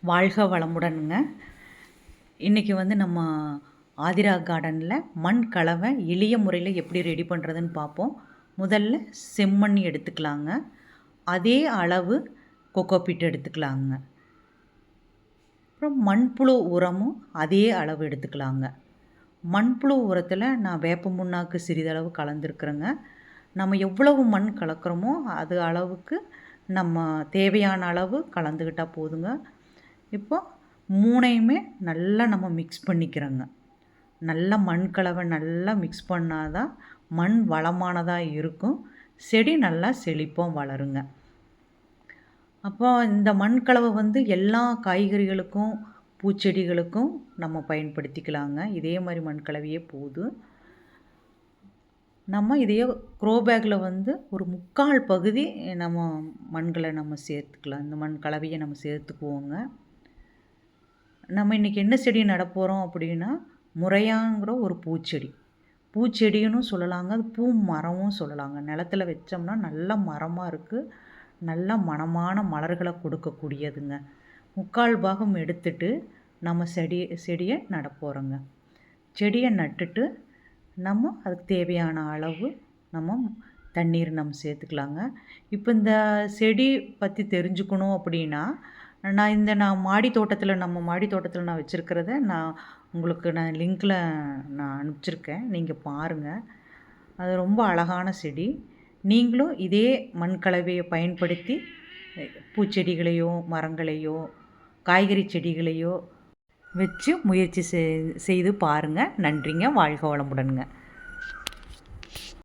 வாழ்க வளமுடனுங்க. இன்றைக்கி வந்து நம்ம ஆதிரா கார்டனில் மண் கலவை எளிய முறையில் எப்படி ரெடி பண்ணுறதுன்னு பார்ப்போம். முதல்ல செம்மண் எடுத்துக்கலாங்க. அதே அளவு கொக்கோபீட் எடுத்துக்கலாங்க. அப்புறம் மண்புழு உரமும் அதே அளவு எடுத்துக்கலாங்க. மண்புழு உரத்தில் நான் வேப்ப முன்னாக்கு சிறிதளவு கலந்துருக்குறேங்க. நம்ம எவ்வளவு மண் கலக்கிறோமோ அது அளவுக்கு நம்ம தேவையான அளவு கலந்துக்கிட்டால் போதுங்க. இப்போ 3யுமே நல்லா நம்ம மிக்ஸ் பண்ணிக்கிறோங்க. நல்லா மண் கலவை நல்லா மிக்ஸ் பண்ணால் தான் மண் வளமானதாக இருக்கும். செடி நல்லா செழிப்பாக வளருங்க. அப்போ இந்த மண் கலவை வந்து எல்லா காய்கறிகளுக்கும் பூச்செடிகளுக்கும் நம்ம பயன்படுத்திக்கலாங்க. இதே மாதிரி மண் கலவையே போதும். நம்ம இதையே க்ரோ பேக்கில் வந்து ஒரு 3/4 பகுதி நம்ம மண்களை நம்ம சேர்த்துக்கலாம். இந்த மண் கலவையை நம்ம சேர்த்துக்குவோங்க. நம்ம இன்றைக்கி என்ன செடி நடப்போகிறோம் அப்படின்னா, முறையாங்கிற ஒரு பூச்செடி. பூச்செடின்னு சொல்லலாங்க, அது பூ மரமும் சொல்லலாங்க. நிலத்துல வச்சோம்னா நல்ல மரமாக இருக்குது, நல்ல மணமான மலர்களை கொடுக்கக்கூடியதுங்க. 3/4 பாகம் எடுத்துட்டு நம்ம செடியை நடப்போகிறோங்க. செடியை நட்டுட்டு நம்ம அதுக்கு தேவையான அளவு நம்ம தண்ணீர் நம்ம சேர்த்துக்கலாங்க. இப்போ இந்த செடி பற்றி தெரிஞ்சுக்கணும் அப்படின்னா, நான் மாடி தோட்டத்தில் நம்ம மாடி தோட்டத்தில் நான் வச்சுருக்கிறத உங்களுக்கு லிங்க்கில் நான் அனுப்பிச்சிருக்கேன். நீங்கள் பாருங்கள். அது ரொம்ப அழகான செடி. நீங்களும் இதே மண் கலவையை பயன்படுத்தி பூச்செடிகளையோ மரங்களையோ காய்கறி செடிகளையோ வச்சு முயற்சி செய்து பாருங்கள். நன்றிங்க. வாழ்க வளமுடனுங்க.